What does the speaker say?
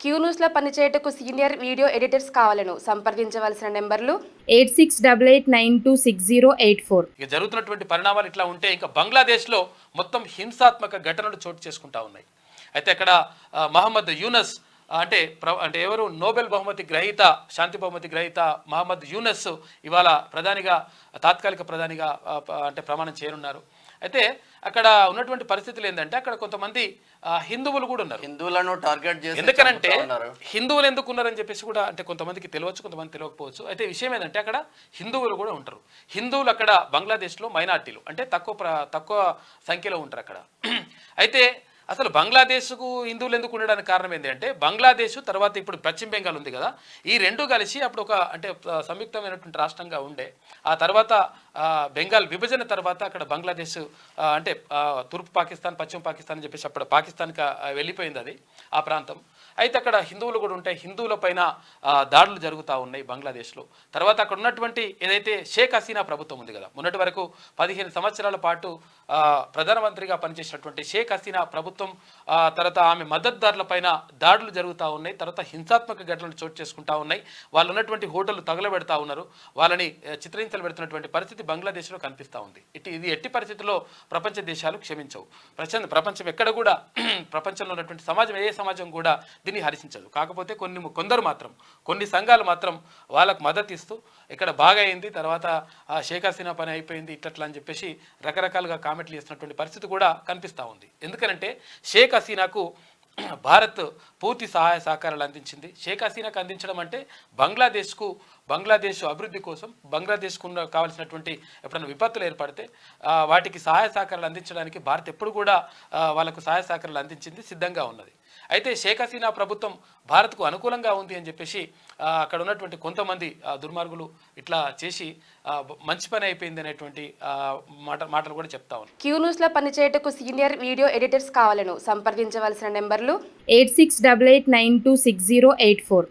Queue న్యూస్లో పనిచేయటకు senior video editors కావాలను సంప్రదించవలసిన నెంబర్లు 8688960884. ఇక జరుగుతున్నటువంటి పరిణామాలు ఇట్లా ఉంటే ఇంకా బంగ్లాదేశ్లో మొత్తం హింసాత్మక ఘటనలు చోటు చేసుకుంటా ఉన్నాయి. అయితే అక్కడ మహమ్మద్ యూనస్ అంటే ఎవరు నోబెల్ బహుమతి గ్రహీత, శాంతి బహుమతి గ్రహీత మహమ్మద్ యూనస్ ఇవాళ తాత్కాలిక ప్రధానిగా ప్రమాణం చేయనున్నారు. అయితే అక్కడ ఉన్నటువంటి పరిస్థితులు ఏంటంటే అక్కడ కొంతమంది హిందువులు కూడా ఉన్నారు. హిందువులను టార్గెట్ చేసి ఎందుకనంటే హిందువులు ఎందుకు ఉన్నారని చెప్పేసి కూడా కొంతమందికి తెలియవచ్చు, కొంతమంది తెలియకపోవచ్చు. అయితే విషయం ఏంటంటే అక్కడ హిందువులు కూడా ఉంటారు. హిందువులు అక్కడ బంగ్లాదేశ్లో మైనార్టీలు, అంటే తక్కువ సంఖ్యలో ఉంటారు అక్కడ. అయితే అసలు బంగ్లాదేశ్కు హిందువులు ఎందుకు ఉండడానికి కారణం ఏంటంటే బంగ్లాదేశ్ తర్వాత ఇప్పుడు పశ్చిమ బెంగాల్ ఉంది కదా, ఈ రెండు కలిసి అప్పుడు ఒక సంయుక్తమైనటువంటి రాష్ట్రంగా ఉండే. ఆ తర్వాత బెంగాల్ విభజన తర్వాత అక్కడ బంగ్లాదేశ్ తూర్పు పాకిస్తాన్, పశ్చిమ పాకిస్తాన్ అని చెప్పేసి అప్పుడు పాకిస్తాన్కి వెళ్ళిపోయింది అది ఆ ప్రాంతం. అయితే అక్కడ హిందువులు కూడా ఉంటాయి. హిందువుల పైన దాడులు జరుగుతూ ఉన్నాయి బంగ్లాదేశ్లో. తర్వాత అక్కడ ఉన్నటువంటి ఏదైతే షేక్ హసీనా ప్రభుత్వం ఉంది కదా, మొన్నటి వరకు 15 సంవత్సరాల పాటు ప్రధానమంత్రిగా పనిచేసినటువంటి షేక్ హసీనా ప్రభుత్వం తర్వాత ఆమె మద్దతుదారుల పైన దాడులు జరుగుతూ ఉన్నాయి. తర్వాత హింసాత్మక ఘటనలు చోటు చేసుకుంటా ఉన్నాయి. వాళ్ళు ఉన్నటువంటి హోటళ్లు తగలబెడతా ఉన్నారు, వాళ్ళని చిత్రహింసలు పెడుతున్నటువంటి పరిస్థితి బంగ్లాదేశ్లో కనిపిస్తూ ఉంది. ఇది ఎట్టి పరిస్థితుల్లో ప్రపంచ దేశాలు క్షమించవు. ప్రపంచం ఎక్కడ కూడా ప్రపంచంలో ఉన్నటువంటి సమాజం, ఏ సమాజం కూడా దీన్ని హర్షించదు. కాకపోతే కొన్ని సంఘాలు మాత్రం వాళ్ళకు మద్దతు ఇస్తూ ఇక్కడ బాగా అయింది, తర్వాత షేక్ హసీనా పని అయిపోయింది ఇట్లా అని చెప్పేసి రకరకాలుగా కామెంట్లు చేస్తున్నటువంటి పరిస్థితి కూడా కనిపిస్తూ ఉంది. ఎందుకంటే షేక్ హసీనాకు భారత్ పూర్తి సహాయ సహకారాలు అందించింది. షేక్ హసీనాకు అందించడం అంటే బంగ్లాదేశ్ అభివృద్ధి కోసం, బంగ్లాదేశ్కు కావాల్సినటువంటి ఎప్పుడైనా విపత్తులు ఏర్పడితే వాటికి సహాయ సహకారాలు అందించడానికి భారత్ ఎప్పుడు కూడా వాళ్ళకు సహాయ సహకారాలు అందించింది, సిద్ధంగా ఉన్నది. అయితే షేక్ హసీనా ప్రభుత్వం భారత్కు అనుకూలంగా ఉంది అని చెప్పేసి అక్కడ ఉన్నటువంటి కొంతమంది దుర్మార్గులు ఇట్లా చేసి మంచి పని అయిపోయింది అనేటువంటి మాటలు కూడా చెప్తా ఉన్నాను. క్యూ న్యూస్లో పనిచేయటకు సీనియర్ వీడియో ఎడిటర్స్ కావాలను సంప్రదించవలసిన నెంబర్లు 8688960884.